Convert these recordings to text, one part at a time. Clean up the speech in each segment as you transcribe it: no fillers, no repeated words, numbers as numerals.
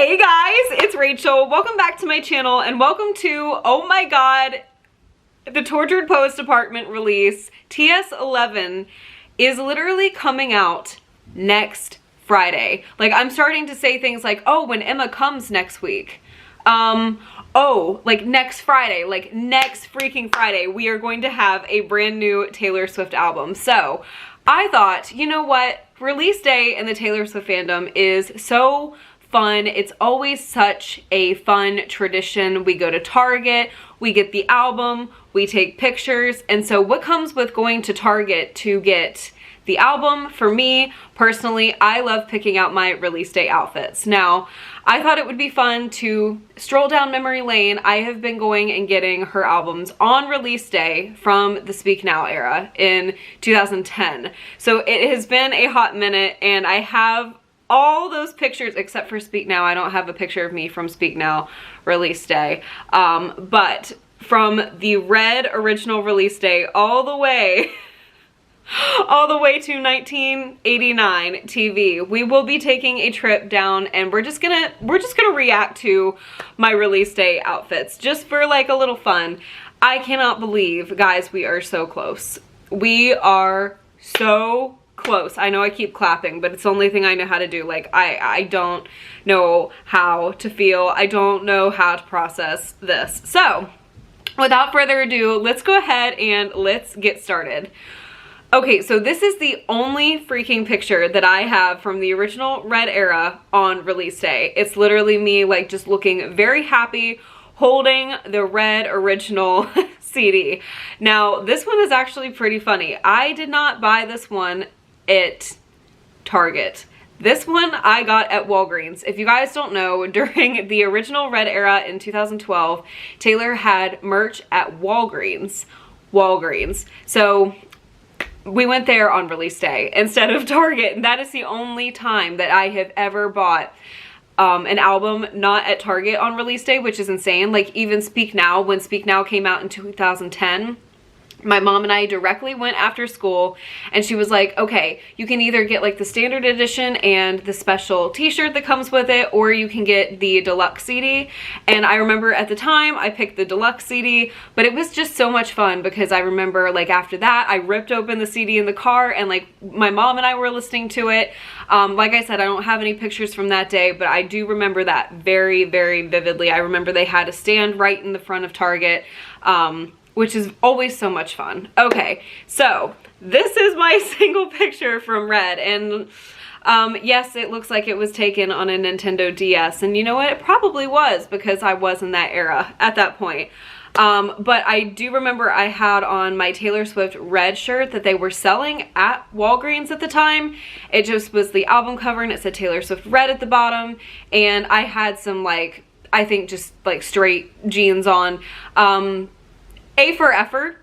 Hey guys, it's Rachel. Welcome back to my channel and welcome to, oh my god, the Tortured Poets Department release. TS11 is literally coming out next Friday. Like, I'm starting to say things like, oh, when Emma comes next week. Oh, like next Friday, like next freaking Friday, we are going to have a brand new Taylor Swift album. So I thought, you know what? Release day in the Taylor Swift fandom is so fun. It's always such a fun tradition. We go to Target, we get the album, we take pictures. And so what comes with going to Target to get the album? For me, personally, I love picking out my release day outfits. Now, I thought it would be fun to stroll down memory lane. I have been going and getting her albums on release day from the Speak Now era in 2010. So it has been a hot minute and I have all those pictures except for Speak Now. I don't have a picture of me from Speak Now release day. But from the Red original release day all the way to 1989 TV. We will be taking a trip down and we're just gonna react to my release day outfits just for like a little fun. I cannot believe, guys, we are so close. We are so close. I know I keep clapping, but it's the only thing I know how to do. Like, I don't know how to feel. I don't know how to process this. So without further ado, let's go ahead and let's get started. Okay, so this is the only freaking picture that I have from the original Red era on release day. It's literally me like just looking very happy holding the Red original CD. Now, this one is actually pretty funny. I did not buy this one at Target. This one I got at Walgreens. If you guys don't know, during the original Red era in 2012, Taylor had merch at Walgreens. So we went there on release day instead of Target, and that is the only time that I have ever bought an album not at Target on release day, which is insane. Like, even Speak Now, when Speak Now came out in 2010, my mom and I directly went after school and she was like, okay, you can either get like the standard edition and the special t-shirt that comes with it, or you can get the deluxe CD. And I remember at the time I picked the deluxe CD, but it was just so much fun because I remember like after that I ripped open the CD in the car and like my mom and I were listening to it. Like I said, I don't have any pictures from that day, but I do remember that very, very vividly. I remember they had a stand right in the front of Target, which is always so much fun. Okay, so this is my single picture from Red, and yes, it looks like it was taken on a Nintendo DS, and you know what? It probably was because I was in that era at that point. But I do remember I had on my Taylor Swift Red shirt that they were selling at Walgreens at the time. It just was the album cover and it said Taylor Swift Red at the bottom, and I had some like, I think just like straight jeans on. A for effort,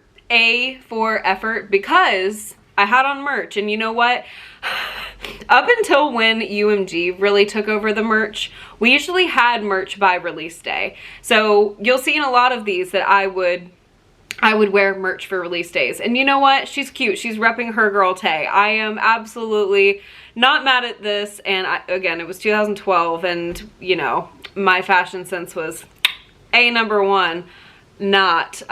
because I had on merch, and you know what? Up until when UMG really took over the merch, we usually had merch by release day. So you'll see in a lot of these that I would wear merch for release days. And you know what? She's cute. She's repping her girl Tay. I am absolutely not mad at this. And again, it was 2012 and you know, my fashion sense was #1. Not.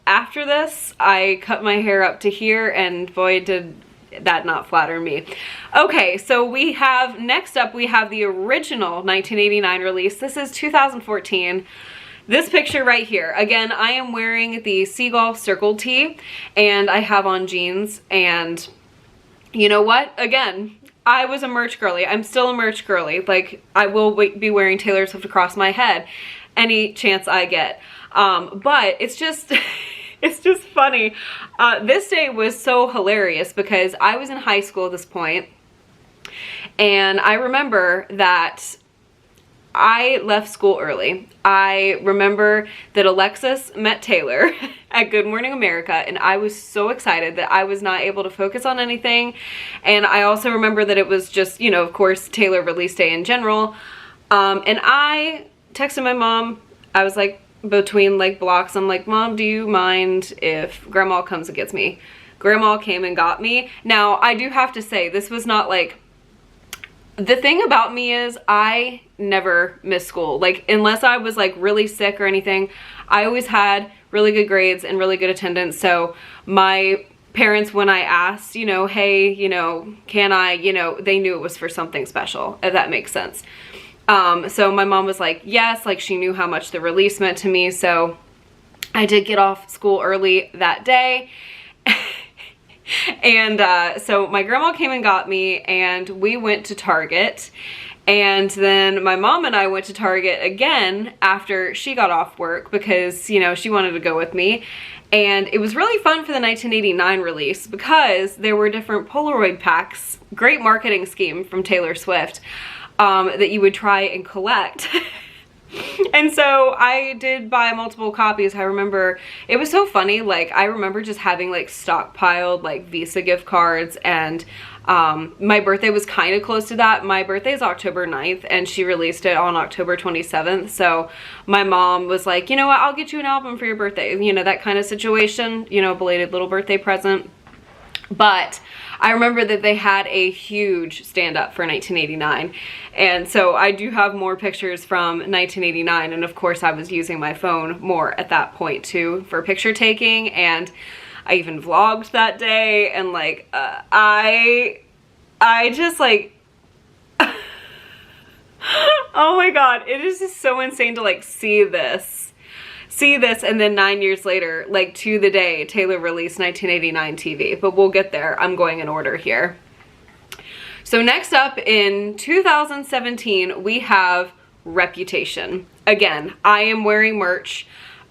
After this, I cut my hair up to here and boy did that not flatter me. Okay, so we have, next up we have the original 1989 release. This is 2014. This picture right here, again, I am wearing the Seagull Circle tee and I have on jeans, and you know what? Again, I was a merch girly. I'm still a merch girly. Like, I will be wearing Taylor Swift across my head any chance I get. But it's just, it's just funny. This day was so hilarious because I was in high school at this point, and I remember that I left school early. I remember that Alexis met Taylor at Good Morning America, and I was so excited that I was not able to focus on anything. And I also remember that it was just, you know, of course, Taylor release day in general. And I texted my mom. I was like, between like blocks, I'm like, Mom, do you mind if Grandma comes and gets me? Grandma came and got me. Now, I do have to say, this was not like The thing about me is I never missed school. Like, unless I was like really sick or anything, I always had really good grades and really good attendance. So my parents, when I asked, you know, hey, you know, can I, you know, they knew it was for something special, if that makes sense. So my mom was like, yes, like she knew how much the release meant to me. So I did get off school early that day. And so my grandma came and got me, and we went to Target. And then my mom and I went to Target again after she got off work because, you know, she wanted to go with me. And it was really fun for the 1989 release because there were different Polaroid packs, great marketing scheme from Taylor Swift, that you would try and collect. And so I did buy multiple copies. I remember it was so funny. Like, I remember just having like stockpiled like Visa gift cards, and my birthday was kind of close to that. My birthday is October 9th and she released it on October 27th. So my mom was like, you know what, I'll get you an album for your birthday. You know, that kind of situation, you know, belated little birthday present. But I remember that they had a huge stand-up for 1989, and so I do have more pictures from 1989, and of course I was using my phone more at that point too for picture taking, and I even vlogged that day, and like I just like oh my god, it is just so insane to like see this, and then 9 years later, like to the day, Taylor released 1989 TV, but we'll get there. I'm going in order here. So next up in 2017, we have Reputation. Again, I am wearing merch.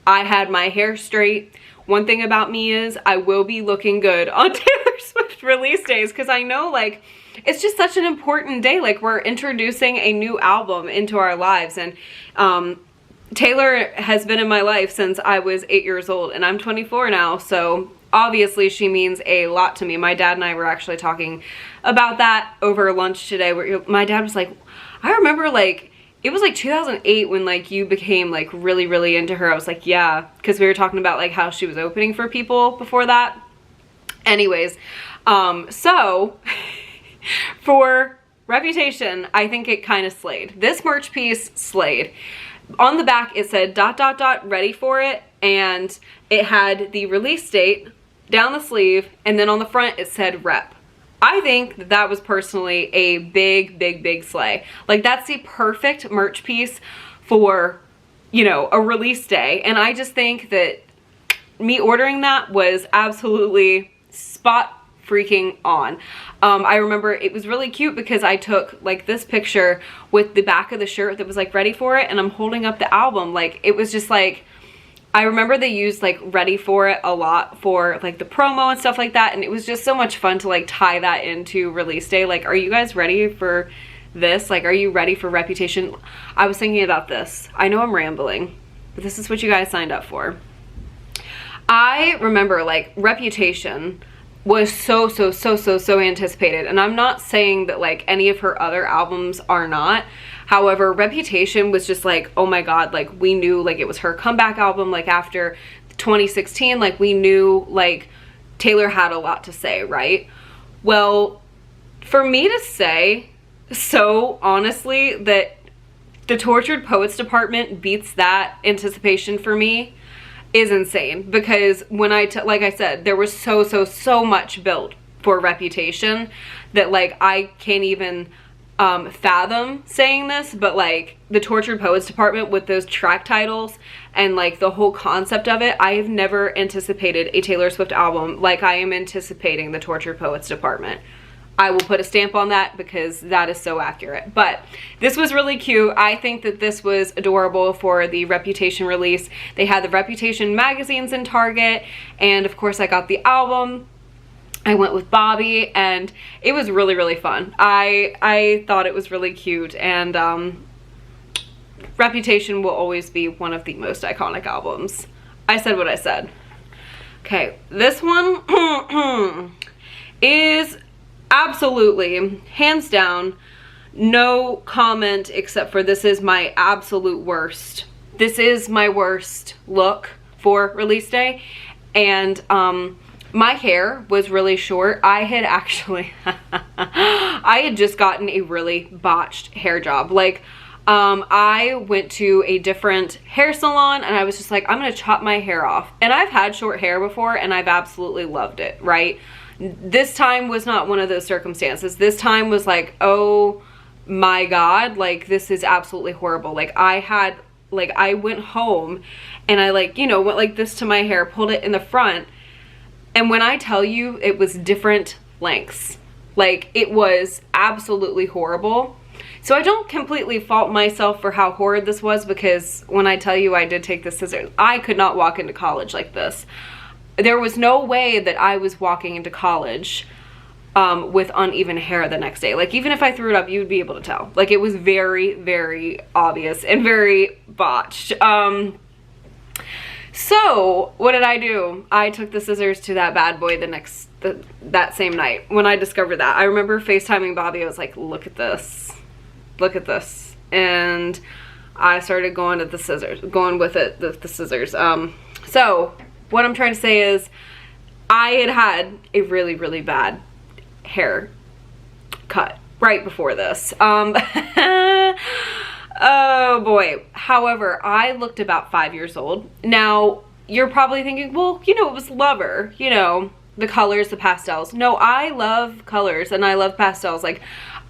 I had my hair straight. One thing about me is I will be looking good on Taylor Swift release days because I know like it's just such an important day. Like, we're introducing a new album into our lives, and Taylor has been in my life since I was 8 years old, and I'm 24 now, so obviously she means a lot to me. My dad and I were actually talking about that over lunch today, where my dad was like, I remember like, it was like 2008 when like you became like really, really into her. I was like, yeah, because we were talking about like how she was opening for people before that. Anyways, so for Reputation, I think it kind of slayed. This merch piece slayed. On the back it said ... ready for it, and it had the release date down the sleeve, and then on the front it said rep. I think that that was personally a big slay. Like, that's the perfect merch piece for, you know, a release day, and I just think that me ordering that was absolutely spot freaking on. I remember it was really cute because I took like this picture with the back of the shirt that was like ready for it, and I'm holding up the album. Like, it was just like, I remember they used like ready for it a lot for like the promo and stuff like that, and it was just so much fun to like tie that into release day. Like, are you guys ready for this? Like, are you ready for Reputation? I was thinking about this. I know I'm rambling, but this is what you guys signed up for. I remember like Reputation was so anticipated, and I'm not saying that like any of her other albums are not. However, Reputation was just like, oh my god, like we knew like it was her comeback album. Like, after 2016, like we knew like Taylor had a lot to say, right? Well, for me to say so honestly that the Tortured Poets Department beats that anticipation for me is insane, because when like I said, there was so much built for Reputation that like I can't even fathom saying this, but like the Tortured Poets Department with those track titles and like the whole concept of it, I have never anticipated a Taylor Swift album like I am anticipating the Tortured Poets Department. I will put a stamp on that because that is so accurate. But this was really cute. I think that this was adorable for the Reputation release. They had the Reputation magazines in Target, and of course I got the album. I went with Bobby, and it was really fun. I thought it was really cute, and Reputation will always be one of the most iconic albums. I said what I said. Okay, this one is absolutely, hands down, no comment except for this is my absolute worst. This is my worst look for release day, and My hair was really short. I had actually, I had just gotten a really botched hair job. Like, I went to a different hair salon and I was just like, I'm gonna chop my hair off. And I've had short hair before and I've absolutely loved it, right? This time was not one of those circumstances. This time was like, oh my God, like this is absolutely horrible. Like I went home and I like, you know, went like this to my hair, pulled it in the front. And when I tell you it was different lengths, like it was absolutely horrible. So I don't completely fault myself for how horrid this was, because when I tell you I did take the scissors, I could not walk into college like this. There was no way that I was walking into college with uneven hair the next day. Like even if I threw it up, you would be able to tell. Like it was very, very obvious and very botched. So what did I do? I took the scissors to that bad boy that same night when I discovered that. I remember FaceTiming Bobby. I was like, look at this. Look at this. And I started going with it, the scissors. So what I'm trying to say is I had a really, really bad hair cut right before this. Oh boy. However, I looked about 5 years old. Now you're probably thinking, well, you know, it was Lover, you know, the colors, the pastels. No, I love colors and I love pastels. Like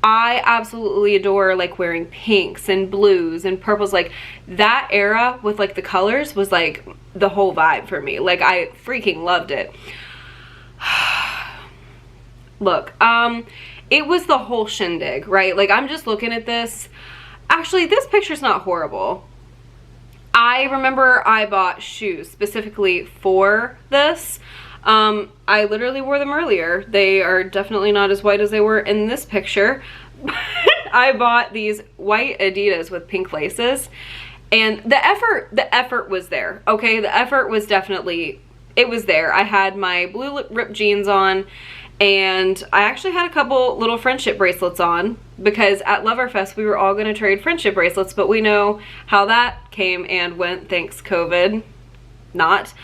I absolutely adore like wearing pinks and blues and purples. Like that era with like the colors was like the whole vibe for me. Like I freaking loved it. Look, it was the whole shindig, right? Like I'm just looking at this. Actually, this picture's not horrible. I remember I bought shoes specifically for this. I literally wore them earlier. They are definitely not as white as they were in this picture. I bought these white Adidas with pink laces, and the effort was there. Okay, the effort was definitely, it was there. I had my blue ripped jeans on, and I actually had a couple little friendship bracelets on because at Loverfest we were all going to trade friendship bracelets, but we know how that came and went, thanks COVID. Not.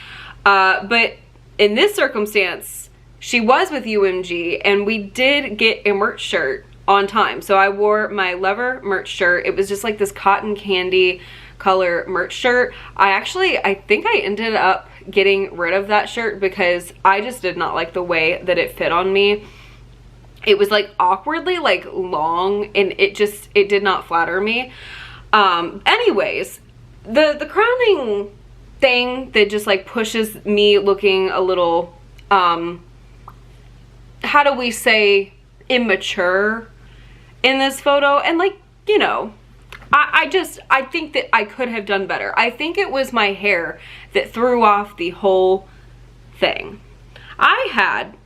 But in this circumstance, she was with UMG and we did get a merch shirt on time. So I wore my Lover merch shirt. It was just like this cotton candy color merch shirt. I think I ended up getting rid of that shirt because I just did not like the way that it fit on me. It was like awkwardly like long and it did not flatter me. Anyways, the crowning thing that just like pushes me looking a little, how do we say, immature in this photo, and like, you know, I think that I could have done better. I think it was my hair that threw off the whole thing. I had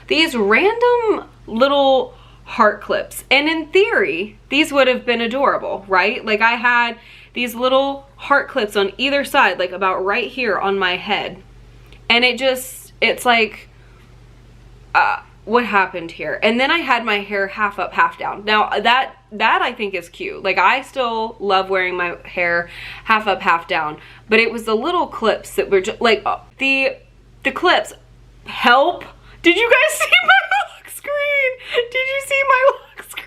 these random little heart clips, and in theory, these would have been adorable, right? Like I had these little heart clips on either side, like about right here on my head. And it's like, what happened here? And then I had my hair half up, half down. Now that I think is cute. Like I still love wearing my hair half up, half down, but it was the little clips that were just like, the clips. Help. Did you guys see my lock screen? Did you see my lock screen?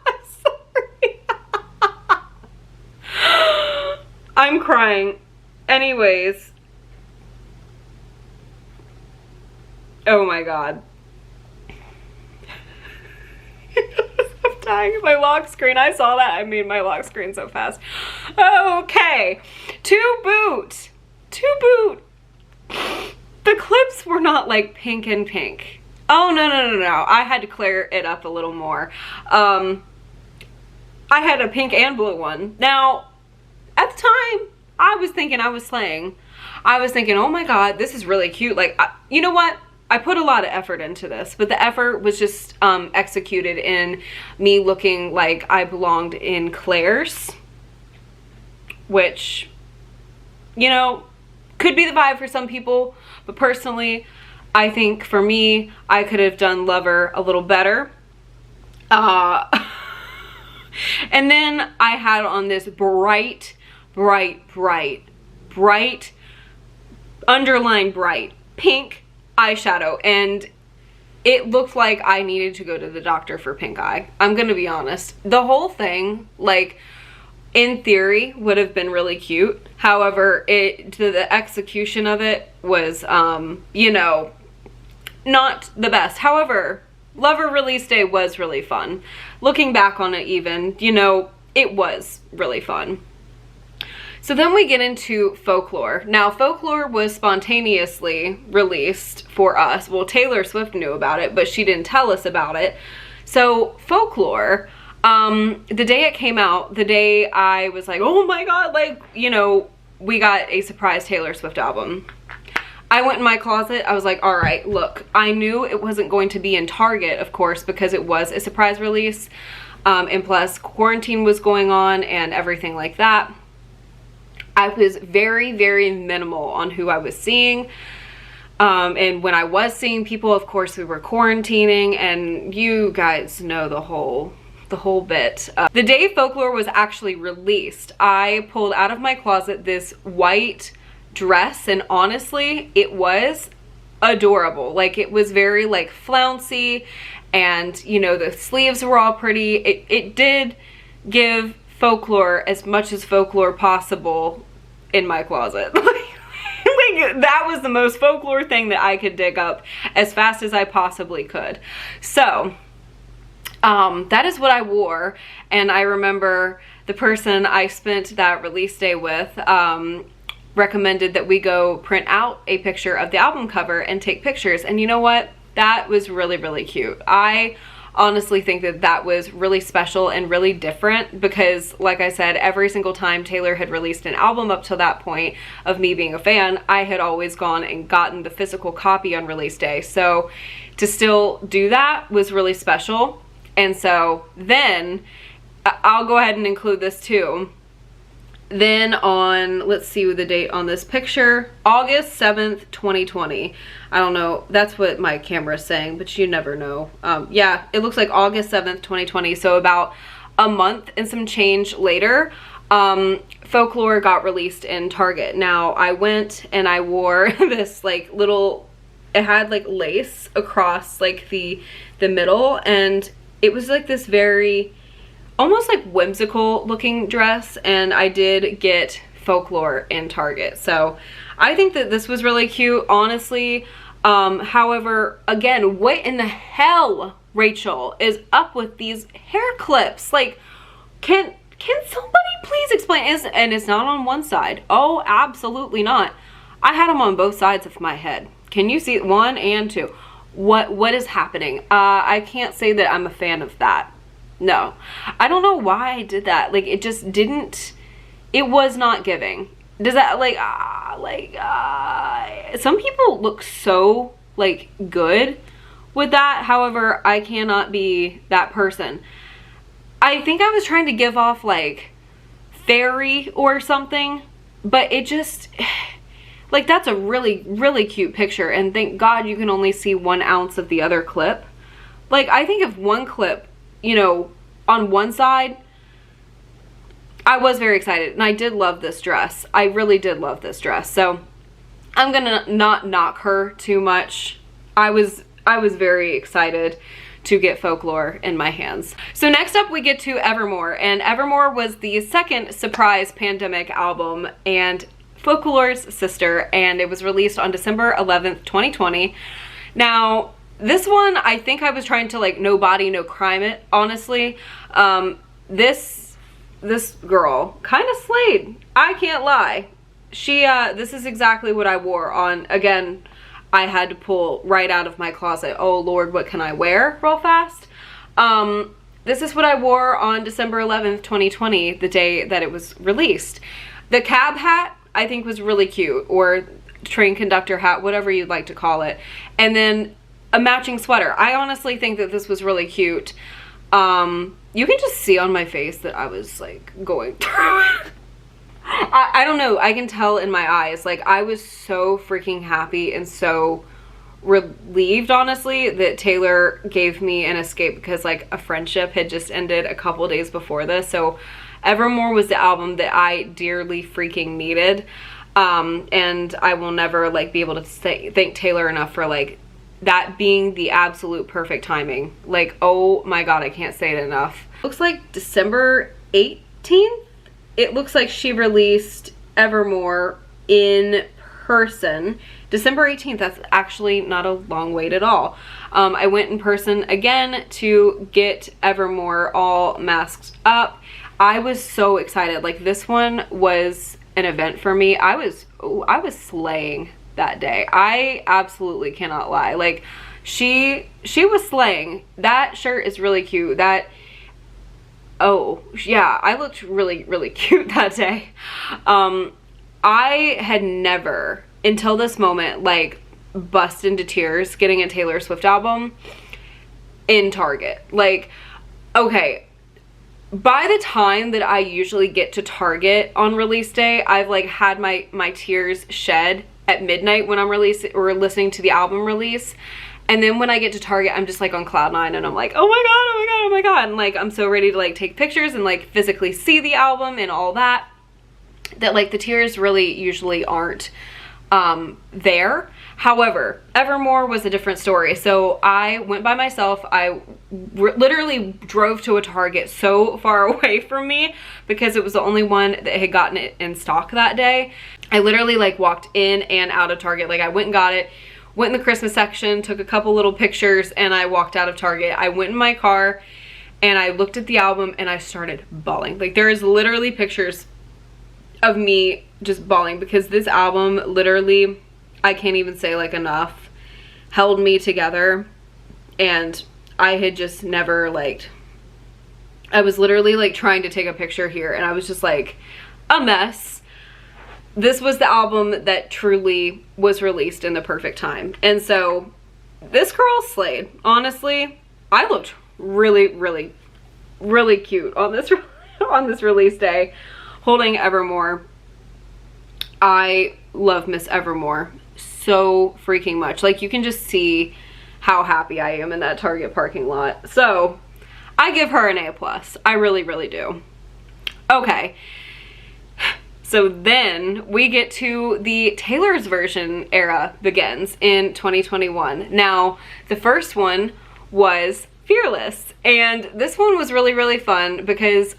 I'm sorry. I'm crying. Anyways. Oh my God. I'm dying. My lock screen. I saw that. I made my lock screen so fast. Okay. To boot. The clips were not like pink and pink. Oh, no. I had to clear it up a little more. I had a pink and blue one. Now, at the time, I was thinking I was slaying. I was thinking, oh my God, this is really cute. Like, you know what? I put a lot of effort into this, but the effort was just executed in me looking like I belonged in Claire's, which, you know, could be the vibe for some people, but personally, I think for me, I could have done Lover a little better. And then I had on this bright underline bright pink eyeshadow, and it looked like I needed to go to the doctor for pink eye. I'm gonna be honest. The whole thing, like, in theory, would have been really cute. However, the execution of it was, you know, not the best. However, Lover release day was really fun. Looking back on it even, you know, it was really fun. So then we get into Folklore. Now, Folklore was spontaneously released for us. Well, Taylor Swift knew about it, but she didn't tell us about it. So Folklore, the day it came out, the day I was like, oh my God, like, you know, we got a surprise Taylor Swift album. I went in my closet, I was like, all right, look, I knew it wasn't going to be in Target, of course, because it was a surprise release. And plus quarantine was going on and everything like that. I was very, very minimal on who I was seeing. And when I was seeing people, of course, we were quarantining, and you guys know the whole bit. The day Folklore was actually released, I pulled out of my closet this white dress, and honestly, it was adorable. Like, it was very like flouncy, and you know, the sleeves were all pretty. It did give Folklore as much as Folklore possible in my closet. Like, that was the most Folklore thing that I could dig up as fast as I possibly could. So that is what I wore, and I remember the person I spent that release day with recommended that we go print out a picture of the album cover and take pictures, and you know what? That was really, really cute. I honestly think that that was really special and really different because, like I said, every single time Taylor had released an album up to that point of me being a fan, I had always gone and gotten the physical copy on release day. So to still do that was really special. And so then, I'll go ahead and include this too. Then on, let's see the date on this picture, August 7th, 2020. I don't know, that's what my camera is saying, but you never know. Yeah, it looks like August 7th, 2020. So about a month and some change later, Folklore got released in Target. Now, I went and I wore this like little, it had like lace across like the middle, and it was like this very almost like whimsical looking dress, and I did get Folklore in Target. So I think that this was really cute, honestly. However, again, what in the hell, Rachel, is up with these hair clips? Like, can somebody please explain? And it's not on one side. Oh, absolutely not. I had them on both sides of my head. Can you see one and two? What is happening? I can't say that I'm a fan of that. No, I don't know why I did that. Like, it just didn't, it was not giving. Does that some people look so like good with that. However, I cannot be that person. I think I was trying to give off like fairy or something, but it just, like, that's a really, really cute picture, and thank God you can only see 1 ounce of the other clip. Like, I think if one clip, you know, on one side, I was very excited, and I did love this dress. I really did love this dress. So I'm gonna not knock her too much. I was very excited to get Folklore in my hands. So next up we get to Evermore, and Evermore was the second surprise pandemic album and Folklore's sister, and it was released on December 11th, 2020. Now, this one, I think I was trying to like no body, no crime it, honestly. This girl kind of slayed. I can't lie. She, this is exactly what I wore on, again, I had to pull right out of my closet. Oh Lord, what can I wear real fast? This is what I wore on December 11th, 2020, the day that it was released. The cab hat, I think, was really cute, or train conductor hat, whatever you'd like to call it. And then a matching sweater. I honestly think that this was really cute. You can just see on my face that I was like going through it. I don't know, I can tell in my eyes. Like, I was so freaking happy and so relieved, honestly, that Taylor gave me an escape, because like a friendship had just ended a couple days before this. So Evermore was the album that I dearly freaking needed. And I will never like be able to thank Taylor enough for like that being the absolute perfect timing. Like, oh my God, I can't say it enough. Looks like December 18th. It looks like she released Evermore in person. December 18th, that's actually not a long wait at all. I went in person again to get Evermore all masked up. I was so excited. Like, this one was an event for me. I was slaying that day. I absolutely cannot lie. Like, she was slaying. That shirt is really cute. Oh yeah, I looked really, really cute that day. I had never, until this moment, like, bust into tears getting a Taylor Swift album in Target. Like, okay, by the time that I usually get to Target on release day, I've like had my tears shed at midnight when I'm listening to the album release. And then when I get to Target, I'm just like on cloud nine, and I'm like, oh my God, oh my God, oh my God. And like, I'm so ready to like take pictures and like physically see the album and all that, that like the tears really usually aren't there. However, Evermore was a different story. So I went by myself. I literally drove to a Target so far away from me because it was the only one that had gotten it in stock that day. I literally like walked in and out of Target. Like, I went and got it, went in the Christmas section, took a couple little pictures, and I walked out of Target. I went in my car and I looked at the album and I started bawling. Like, there is literally pictures of me just bawling because this album literally, I can't even say like enough, held me together. And I had just never like, I was literally like trying to take a picture here and I was just like a mess. This was the album that truly was released in the perfect time. And so this girl slayed. Honestly, I looked really, really, really cute on this on this release day holding Evermore. I love Miss Evermore so freaking much. Like, you can just see how happy I am in that Target parking lot. So I give her an A+. I really, really do. Okay. So then we get to the Taylor's version era begins in 2021. Now, the first one was Fearless. And this one was really, really fun because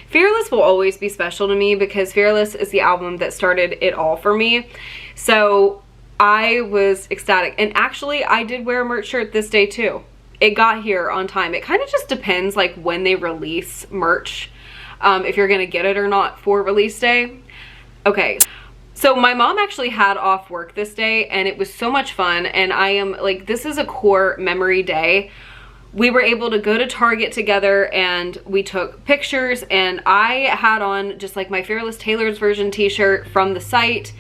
Fearless will always be special to me because Fearless is the album that started it all for me. So I was ecstatic. And actually, I did wear a merch shirt this day too. It got here on time. It kind of just depends like when they release merch, if you're gonna get it or not for release day. Okay, so my mom actually had off work this day and it was so much fun, and I am like, this is a core memory day. We were able to go to Target together and we took pictures, and I had on just like my Fearless Taylor's version t-shirt from the site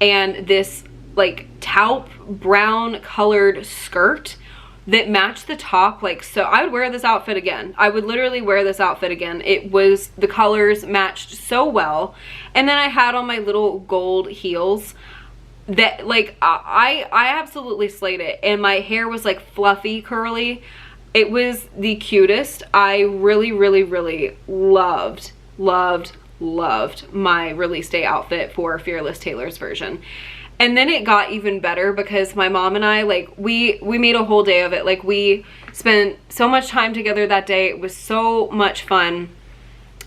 and this like taupe brown colored skirt that matched the top. Like, so I would wear this outfit again. I would literally wear this outfit again. It was, the colors matched so well. And then I had on my little gold heels that like, I absolutely slayed it. And my hair was like fluffy curly. It was the cutest. I really, really, really loved my release day outfit for Fearless Taylor's version. And then it got even better because my mom and I, like, we made a whole day of it. Like, we spent so much time together that day. It was so much fun.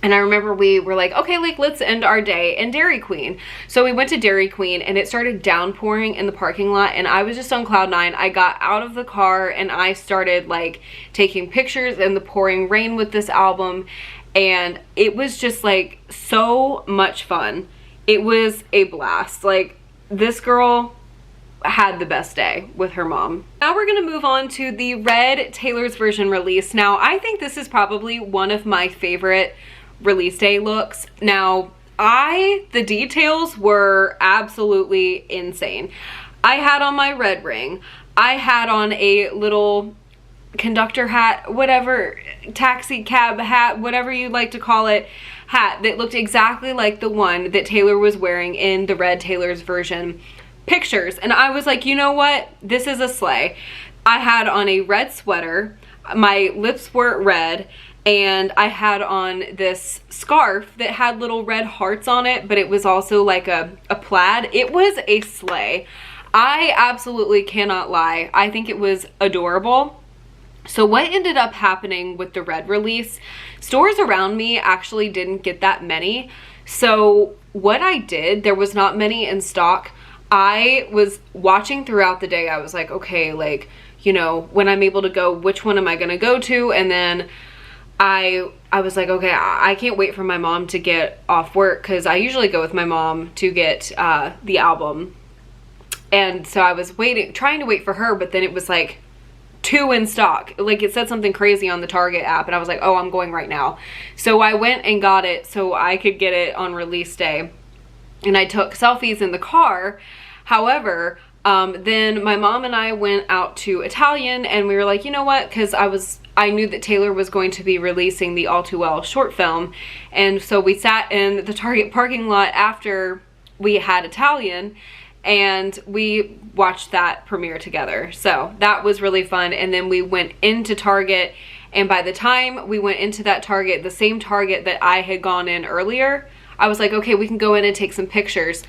And I remember we were like, okay, like, let's end our day in Dairy Queen. So we went to Dairy Queen and it started downpouring in the parking lot, and I was just on cloud nine. I got out of the car and I started like taking pictures in the pouring rain with this album, and it was just like so much fun. It was a blast. Like, this girl had the best day with her mom. Now we're gonna move on to the Red Taylor's version release. Now, I think this is probably one of my favorite release day looks. Now, the details were absolutely insane. I had on my red ring. I had on a little conductor hat, whatever, taxi cab hat, whatever you like to call it, hat that looked exactly like the one that Taylor was wearing in the Red Taylor's version pictures. And I was like, you know what? This is a slay. I had on a red sweater. My lips were red. and I had on this scarf that had little red hearts on it, but it was also like a plaid. It was a sleigh. I absolutely cannot lie. I think it was adorable. So what ended up happening with the red release, stores around me actually didn't get that many. So what I did, there was not many in stock. I was watching throughout the day. I was like, okay, like, you know, when I'm able to go, which one am I gonna go to? And then I was like, okay, I can't wait for my mom to get off work, because I usually go with my mom to get the album. And so I was trying to wait for her, but then it was like 2 in stock. Like, it said something crazy on the Target app, and I was like, oh, I'm going right now. So I went and got it so I could get it on release day, and I took selfies in the car. However, then my mom and I went out to Italian, and we were like, you know what, because I knew that Taylor was going to be releasing the All Too Well short film, and so we sat in the Target parking lot after we had Italian, and we watched that premiere together. So that was really fun. And then we went into Target, and by the time we went into that Target, the same Target that I had gone in earlier, I was like, okay, we can go in and take some pictures.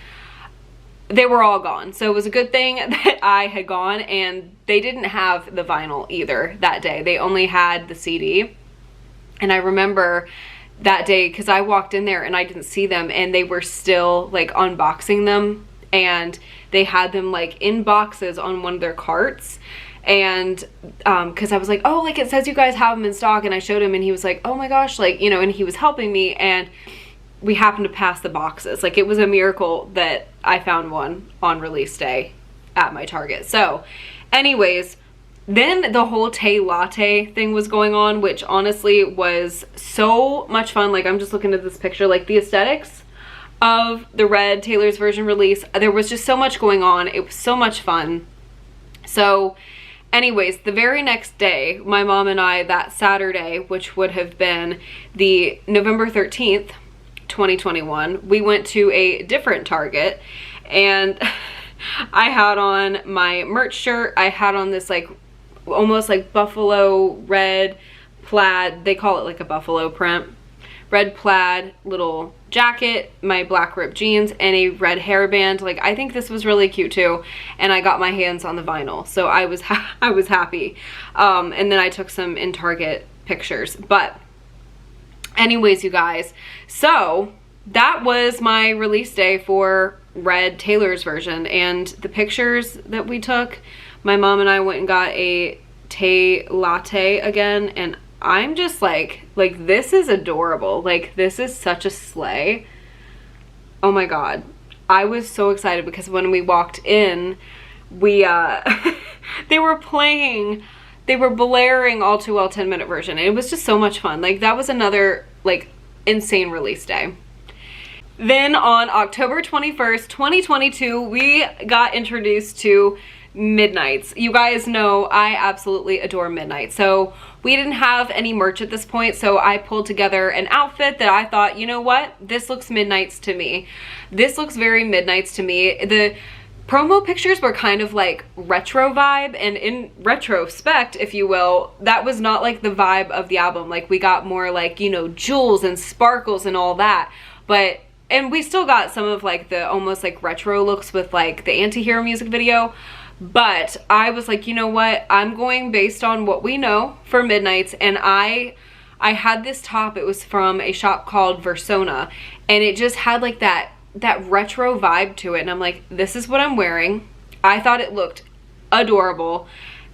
They were all gone. So it was a good thing that I had gone, and they didn't have the vinyl either that day. They only had the CD. And I remember that day, because I walked in there and I didn't see them, and they were still like unboxing them, and they had them like in boxes on one of their carts. And because I was like, oh, like, it says you guys have them in stock, and I showed him, and he was like, oh my gosh, like, you know, and he was helping me, and we happened to pass the boxes. Like, it was a miracle that I found one on release day at my Target. So anyways, then the whole Tay Latte thing was going on, which honestly was so much fun. Like, I'm just looking at this picture, like the aesthetics of the red Taylor's version release, there was just so much going on. It was so much fun. So anyways, the very next day, my mom and I, that Saturday, which would have been the November 13th, 2021, we went to a different Target, and I had on my merch shirt. I had on this like almost like buffalo red plaid, they call it like a buffalo print, red plaid little jacket, my black ripped jeans, and a red hairband. Like, I think this was really cute too, and I got my hands on the vinyl, so I was happy. And then I took some in Target pictures. But anyways, you guys, so that was my release day for red Taylor's version, and the pictures that we took, my mom and I went and got a Tay Latte again, and I'm just like this is adorable. Like, this is such a sleigh. Oh my god, I was so excited, because when we walked in, we they were blaring All Too Well 10-minute version. It was just so much fun. Like, that was another like insane release day. Then on October 21st, 2022, we got introduced to Midnights. You guys know I absolutely adore Midnight. So we didn't have any merch at this point, so I pulled together an outfit that I thought, you know what, this looks Midnights to me. This looks very Midnights to me. The promo pictures were kind of like retro vibe, and in retrospect, if you will, that was not like the vibe of the album. Like, we got more like, you know, jewels and sparkles and all that, and we still got some of like the almost like retro looks with like the Anti-Hero music video. But I was like, you know what, I'm going based on what we know for Midnights. And I had this top. It was from a shop called Versona, and it just had like that retro vibe to it, and I'm like, this is what I'm wearing. I thought it looked adorable.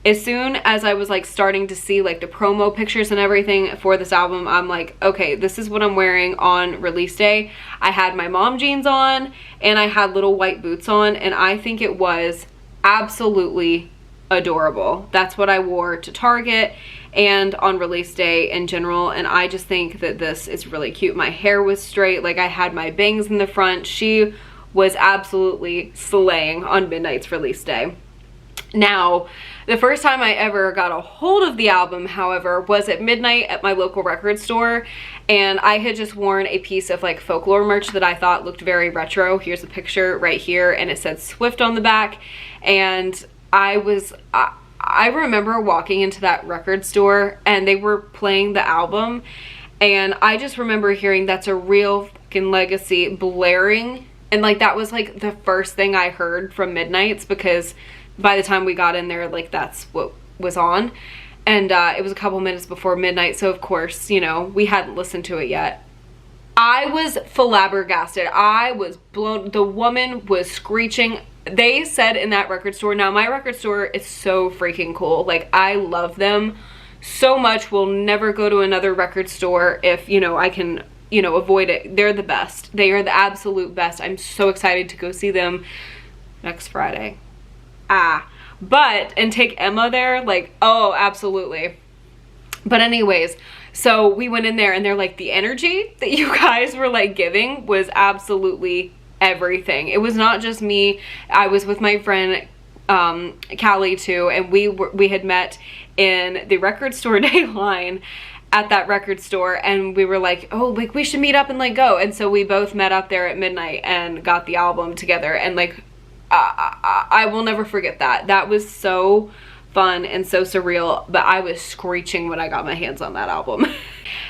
As soon as I was like starting to see like the promo pictures and everything for this album, I'm like, okay, this is what I'm wearing on release day. I had my mom jeans on, and I had little white boots on, and I think it was absolutely adorable. That's what I wore to Target and on release day in general, and I just think that this is really cute. My hair was straight, like I had my bangs in the front. She was absolutely slaying on Midnight's release day. Now, the first time I ever got a hold of the album, however, was at midnight at my local record store, and I had just worn a piece of like Folklore merch that I thought looked very retro. Here's a picture right here, and it said Swift on the back, and I I remember walking into that record store and they were playing the album, and I just remember hearing That's a Real Fucking Legacy blaring, and like that was like the first thing I heard from Midnights, because by the time we got in there, like that's what was on. And it was a couple minutes before midnight, so of course, you know, we hadn't listened to it yet. I was flabbergasted. I was blown. The woman was screeching. They said in that record store, now my record store is so freaking cool. Like, I love them so much. We'll never go to another record store if, you know, I can, you know, avoid it. They're the best. They are the absolute best. I'm so excited to go see them next Friday. But, and take Emma there, like, oh, absolutely. But anyways, so we went in there and they're like, the energy that you guys were like giving was absolutely everything. It was not just me. I was with my friend Callie too, and we had met in the record store day line at that record store, and we were like, oh, like we should meet up and like go. And so we both met up there at midnight and got the album together, and like I will never forget that. That was so fun and so surreal, but I was screeching when I got my hands on that album.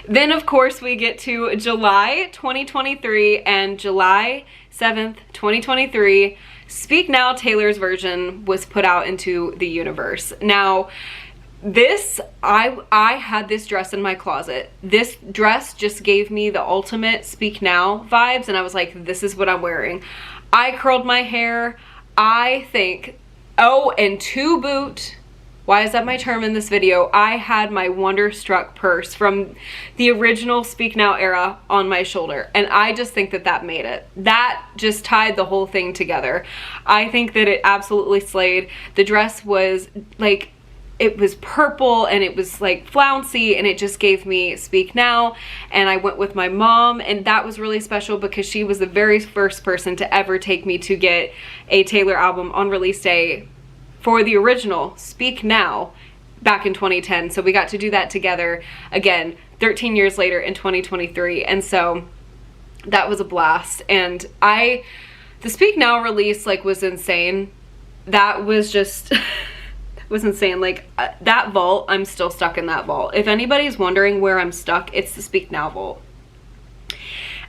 Then of course we get to July 2023, and July 7th, 2023, Speak Now, Taylor's version was put out into the universe. Now, this, I had this dress in my closet. This dress just gave me the ultimate Speak Now vibes, and I was like, this is what I'm wearing. I curled my hair. I think, oh, and to boot, why is that my term in this video? I had my Wonderstruck purse from the original Speak Now era on my shoulder, and I just think that that made it. That just tied the whole thing together. I think that it absolutely slayed. The dress was like, it was purple and it was like flouncy, and it just gave me Speak Now. And I went with my mom, and that was really special because she was the very first person to ever take me to get a Taylor album on release day for the original Speak Now back in 2010. So we got to do that together again 13 years later in 2023, and so that was a blast. And the Speak Now release like was insane. That was just was insane. Like that vault, I'm still stuck in that vault. If anybody's wondering where I'm stuck, it's the Speak Now vault.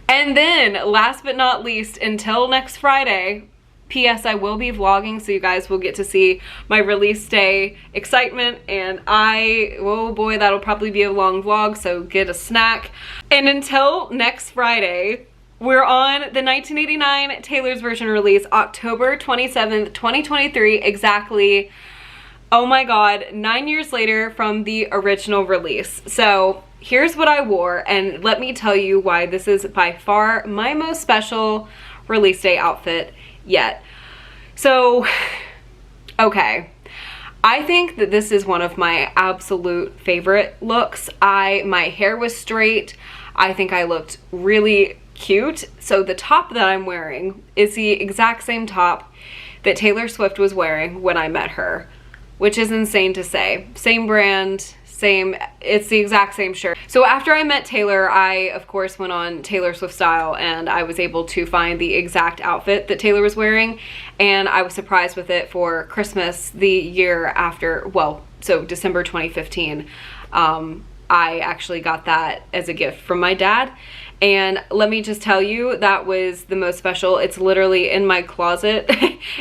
And then last but not least, until next Friday, P.S. I will be vlogging, so you guys will get to see my release day excitement, and oh boy, that'll probably be a long vlog, so get a snack. And until next Friday, we're on the 1989 Taylor's version release, October 27th, 2023, exactly, oh my god, 9 years later from the original release. So here's what I wore, and let me tell you why this is by far my most special release day outfit yet. So, okay, I think that this is one of my absolute favorite looks. My hair was straight. I think I looked really cute. So the top that I'm wearing is the exact same top that Taylor Swift was wearing when I met her, which is insane to say. Same brand, it's the exact same shirt. So after I met Taylor, I of course went on Taylor Swift Style, and I was able to find the exact outfit that Taylor was wearing, and I was surprised with it for Christmas the year after, well, so December 2015. I actually got that as a gift from my dad, and let me just tell you, that was the most special. It's literally in my closet.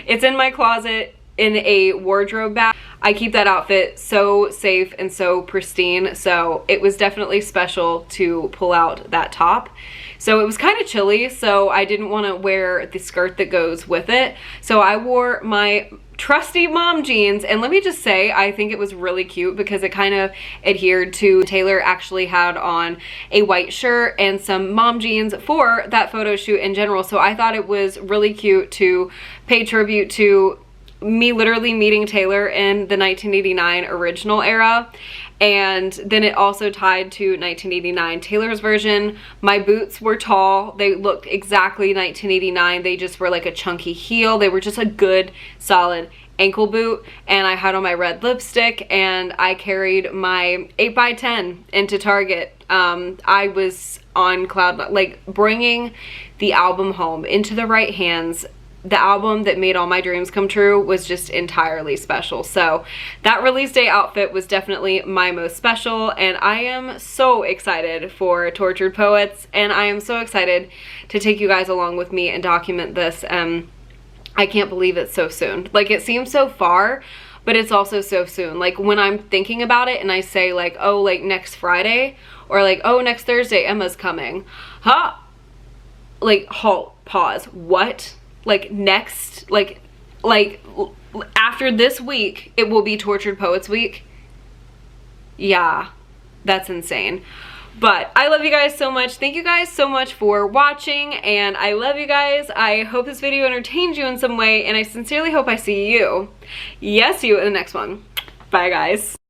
It's in my closet in a wardrobe bag. I keep that outfit so safe and so pristine, so it was definitely special to pull out that top. So it was kind of chilly, so I didn't want to wear the skirt that goes with it, so I wore my trusty mom jeans, and let me just say, I think it was really cute because it kind of adhered to Taylor actually had on a white shirt and some mom jeans for that photo shoot in general, so I thought it was really cute to pay tribute to me literally meeting Taylor in the 1989 original era, and then it also tied to 1989 Taylor's version. My boots were tall. They looked exactly 1989. They just were like a chunky heel. They were just a good solid ankle boot, and I had on my red lipstick, and I carried my 8x10 into Target. I was on cloud, like bringing the album home into the right hands the album that made all my dreams come true was just entirely special. So that release day outfit was definitely my most special, and I am so excited for Tortured Poets, and I am so excited to take you guys along with me and document this. I can't believe it's so soon. Like, it seems so far, but it's also so soon. Like, when I'm thinking about it and I say like, oh, like next Friday, or like, oh, next Thursday Emma's coming, huh? Like, halt, pause, what? Like, next, like after this week, it will be Tortured Poets week. Yeah, that's insane. But I love you guys so much. Thank you guys so much for watching, and I love you guys. I hope this video entertained you in some way, and I sincerely hope I see you, yes, you, in the next one. Bye, guys.